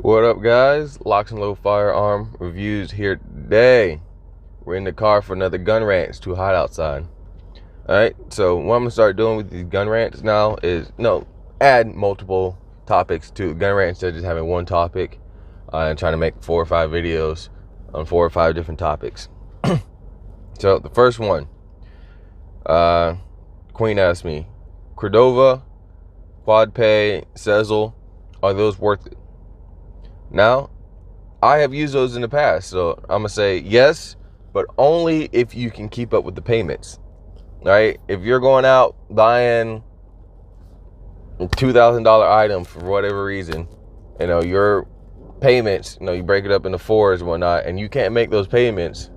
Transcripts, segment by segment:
What up, guys? LocsNLoad Firearm reviews here today. We're in the car for another gun rant. It's too hot outside. Alright, so what I'm going to start doing with these gun rants now is, add multiple topics to gun rant instead of just having one topic and trying to make 4 or 5 videos on 4 or 5 different topics. So, the first one, Queen asked me, Cordova, Quad Pay, Sezzle, are those worth it? Now, I have used those in the past, so I'm going to say yes, but only if you can keep up with the payments, right? If you're going out buying a $2,000 item for whatever reason, your payments, you break it up into 4s and whatnot, and you can't make those payments,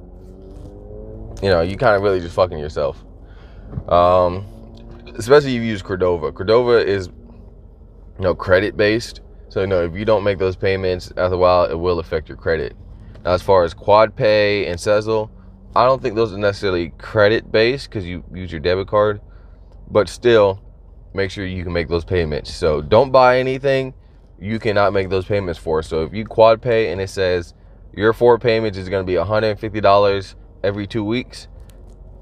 you kind of really just fucking yourself. Especially if you use Cordova. Cordova is, credit-based. So, if you don't make those payments after a while, it will affect your credit. Now, as far as Quad Pay and Sezzle, I don't think those are necessarily credit-based because you use your debit card. But still, make sure you can make those payments. So, don't buy anything you cannot make those payments for. So, if you Quad Pay and it says your 4 payments is going to be $150 every 2 weeks,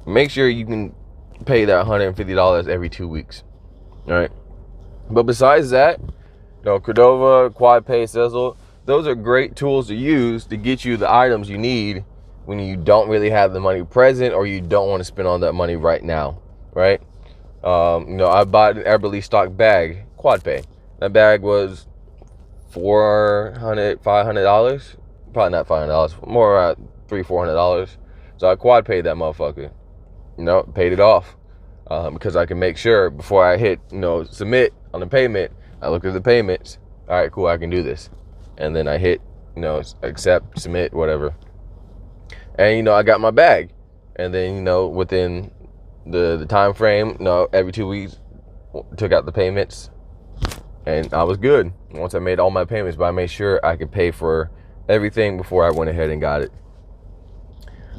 make sure you can pay that $150 every 2 weeks. All right? But besides that, Cordova, Quad Pay, Sezzle, those are great tools to use to get you the items you need when you don't really have the money present or you don't want to spend all that money right now, right? I bought an Everly stock bag, Quad Pay. That bag was $400, $500, probably not $500, more $300-$400. So I Quad Paid that motherfucker, paid it off because I can make sure before I hit, submit on the payment. I look at the payments. All right, cool, I can do this. And then I hit, accept, submit, whatever. And, I got my bag. And then, within the time frame, every 2 weeks, took out the payments. And I was good once I made all my payments. But I made sure I could pay for everything before I went ahead and got it.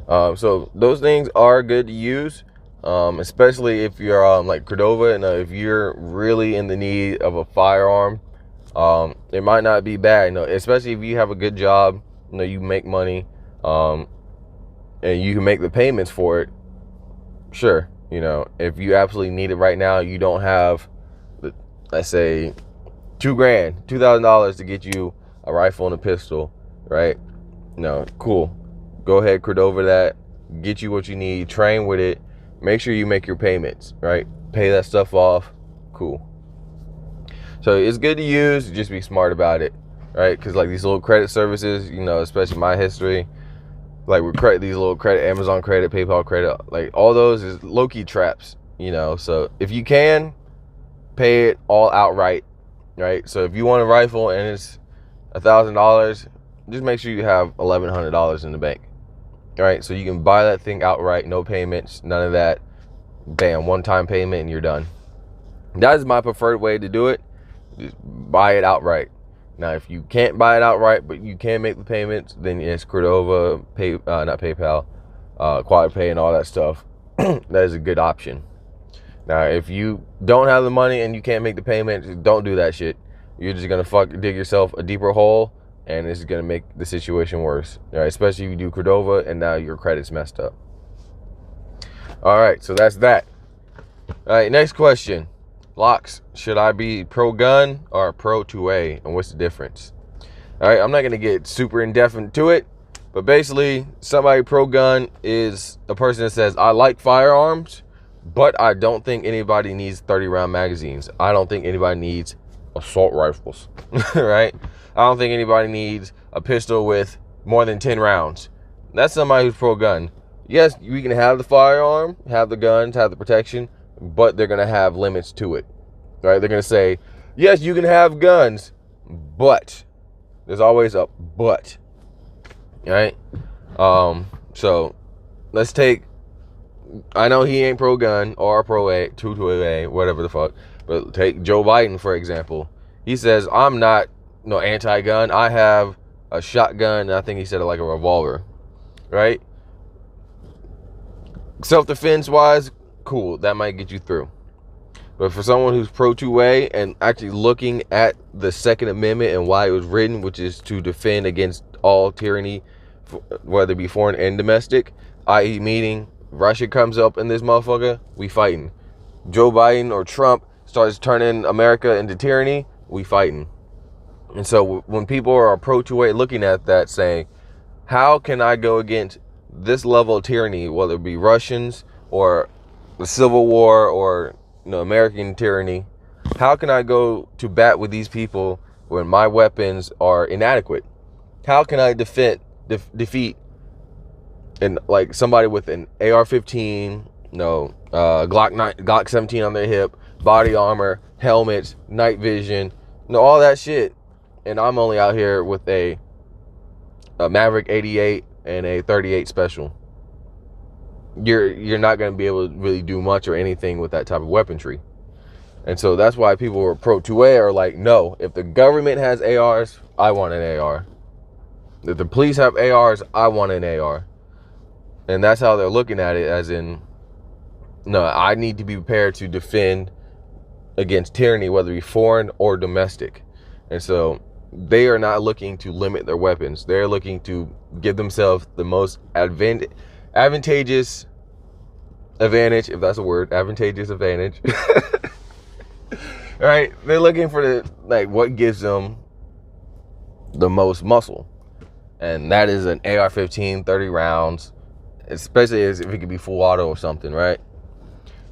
So those things are good to use. Especially if you're like Cordova, and if you're really in the need of a firearm, it might not be bad. Especially if you have a good job, you make money, and you can make the payments for it. Sure, if you absolutely need it right now, you don't have, let's say, $2,000 to get you a rifle and a pistol, right? Cool. Go ahead, Cordova that, get you what you need, train with it. Make sure you make your payments, right? Pay that stuff off. Cool. So it's good to use. Just be smart about it, right? Because like these little credit services, especially my history, like with these little credit, Amazon credit, PayPal credit, like all those is low-key traps, So if you can, pay it all outright, right? So if you want a rifle and it's $1,000, just make sure you have $1,100 in the bank. All right, so you can buy that thing outright, no payments, none of that. Bam, one-time payment and you're done. That is my preferred way to do it. Just buy it outright. Now, if you can't buy it outright, but you can make the payments, then it's Cordova, not PayPal, Quad Pay, and all that stuff. That is a good option. Now, if you don't have the money and you can't make the payments, don't do that shit. You're just gonna dig yourself a deeper hole. And this is going to make the situation worse, all right? Especially if you do Cordova and now your credit's messed up. All right, so that's that. All right, next question. Locs, should I be pro-gun or pro-2A? And what's the difference? All right, I'm not going to get super in-depth into it. But basically, somebody pro-gun is a person that says, I like firearms, but I don't think anybody needs 30-round magazines. I don't think anybody needs assault rifles, right? I don't think anybody needs a pistol with more than 10 rounds. That's somebody who's pro-gun. Yes, we can have the firearm, have the guns, have the protection, but they're going to have limits to it, right? They're going to say, yes, you can have guns, but there's always a but, right? So let's take, I know he ain't pro-gun or pro-A, 2A, whatever the fuck, but take Joe Biden, for example. He says, I'm not anti-gun. I have a shotgun, and I think he said it like a revolver, right? Self-defense wise, cool, that might get you through. But for someone who's pro 2A and actually looking at the Second Amendment and why it was written, which is to defend against all tyranny, whether it be foreign and domestic, i.e. meaning Russia comes up in this motherfucker, we fighting. Joe Biden or Trump starts turning America into tyranny, we fighting. And so when people are pro 2A looking at that saying, how can I go against this level of tyranny, whether it be Russians or the Civil War or American tyranny, how can I go to bat with these people when my weapons are inadequate? How can I defeat and like somebody with an AR-15, Glock 17 on their hip, body armor, helmets, night vision, all that shit, and I'm only out here with a Maverick 88 and a 38 special? You're not going to be able to really do much or anything with that type of weaponry. And so that's why people who are pro 2A are like, no, if the government has ARs, I want an AR. If the police have ARs, I want an AR. And that's how they're looking at it, as in, no, I need to be prepared to defend against tyranny, whether it be foreign or domestic. And so they are not looking to limit their weapons. They're looking to give themselves the most advantageous advantage, if that's a word, advantageous advantage. Right? They're looking for what gives them the most muscle. And that is an AR-15, 30 rounds, especially if it could be full auto or something, right?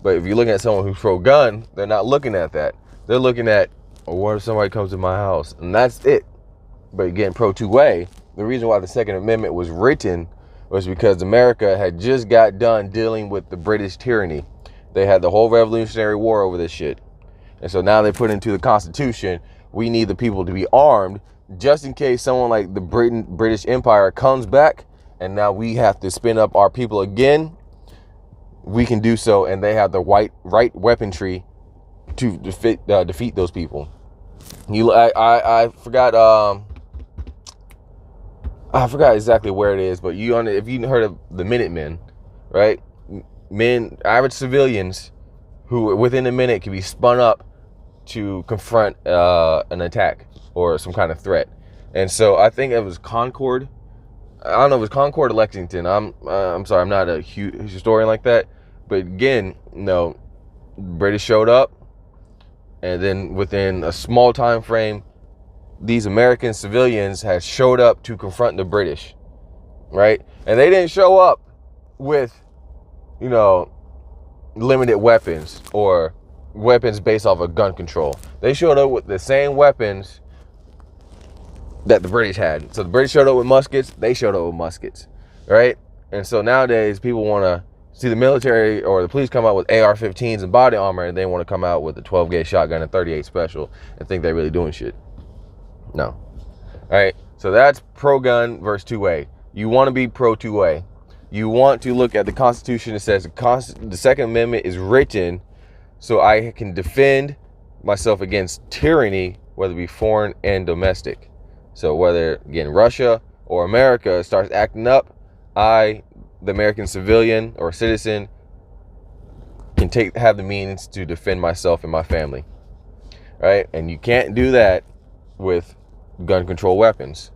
But if you're looking at someone who's pro-gun, they're not looking at that. They're looking at, what if somebody comes to my house? And that's it. But again, pro 2A, the reason why the Second Amendment was written was because America had just got done dealing with the British tyranny. They had the whole Revolutionary War over this shit. And so now they put into the Constitution, we need the people to be armed just in case someone like the British Empire comes back and now we have to spin up our people again. We can do so, and they have the right weaponry to defeat those people. I forgot exactly where it is, but if you heard of the Minutemen, right? Average civilians who within a minute can be spun up to confront an attack or some kind of threat. And so I think it was Concord. I don't know if it was Concord or Lexington. I'm sorry, I'm not a huge historian like that. But again, British showed up, and then within a small time frame, these American civilians had showed up to confront the British, right? And they didn't show up with, limited weapons or weapons based off of gun control. They showed up with the same weapons that the British had. So the British showed up with muskets, they showed up with muskets, right? And so nowadays people want to see the military or the police come out with AR-15s and body armor, and they want to come out with a 12-gauge shotgun and 38 special and think they're really doing shit. No. All right. So that's pro-gun versus 2A. You want to be pro 2A. You want to look at the Constitution. It says the Second Amendment is written so I can defend myself against tyranny, whether it be foreign and domestic. So whether, again, Russia or America starts acting up, I, the American civilian or citizen, can have the means to defend myself and my family. Right? And you can't do that with gun control weapons.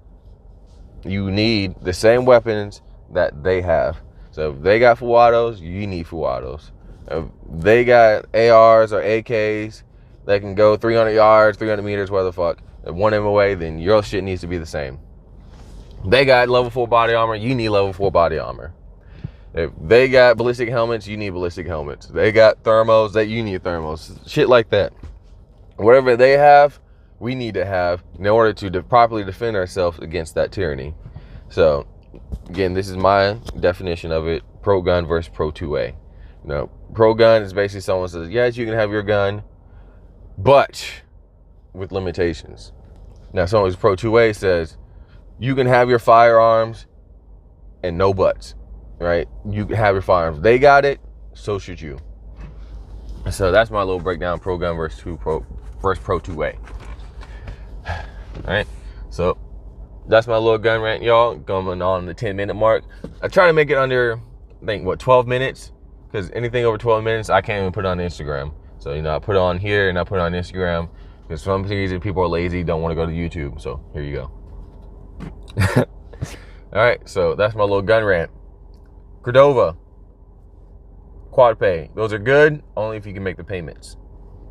You need the same weapons that they have. So if they got full autos, you need full autos. If they got ARs or AKs that can go 300 yards, 300 meters, whatever the fuck, at 1 MOA, then your shit needs to be the same. They got level 4 body armor, you need level 4 body armor. If they got ballistic helmets, you need ballistic helmets. They got thermos, that you need thermos. Shit like that. Whatever they have, we need to have in order to properly defend ourselves against that tyranny. So, again, this is my definition of it: pro-gun versus pro-2A. Pro-gun is basically someone says, yes, you can have your gun, but with limitations. Now, someone who's pro-2A says, you can have your firearms and no buts, right? You can have your firearms. They got it, so should you. So that's my little breakdown: pro-gun versus pro-2A. All right, so that's my little gun rant, y'all. Going on the 10-minute mark. I try to make it under, I think, 12 minutes? Because anything over 12 minutes, I can't even put it on Instagram. So, you know, I put it on here and I put it on Instagram because for some reason people are lazy, don't want to go to YouTube. So here you go. All right, so that's my little gun rant. Cordova, quad pay, those are good only if you can make the payments,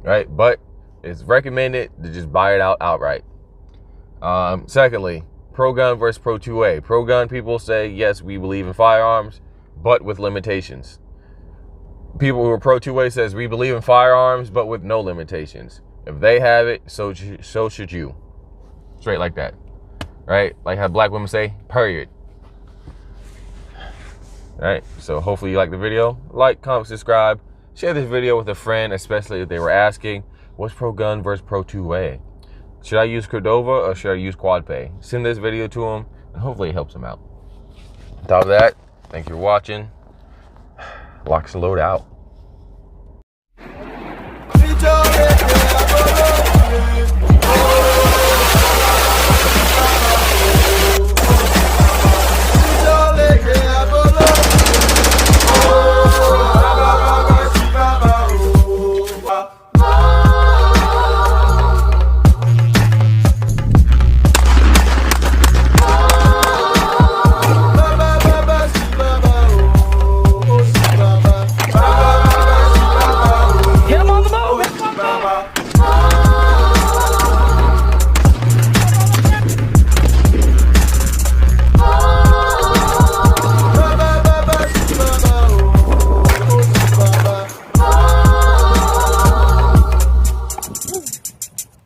right? But it's recommended to just buy it outright. Secondly, pro gun versus pro 2A. Pro gun people say, yes, we believe in firearms, but with limitations. People who are pro 2A says we believe in firearms, but with no limitations. If they have it, so should you. Straight like that, right? Like how black women say, period. All right, so hopefully you like the video. Like, comment, subscribe. Share this video with a friend, especially if they were asking, what's pro gun versus pro 2A? Should I use Cordova or should I use quad pay? Send this video to them, and hopefully it helps them out. On top of that, thanks for watching. LocsNLoad out.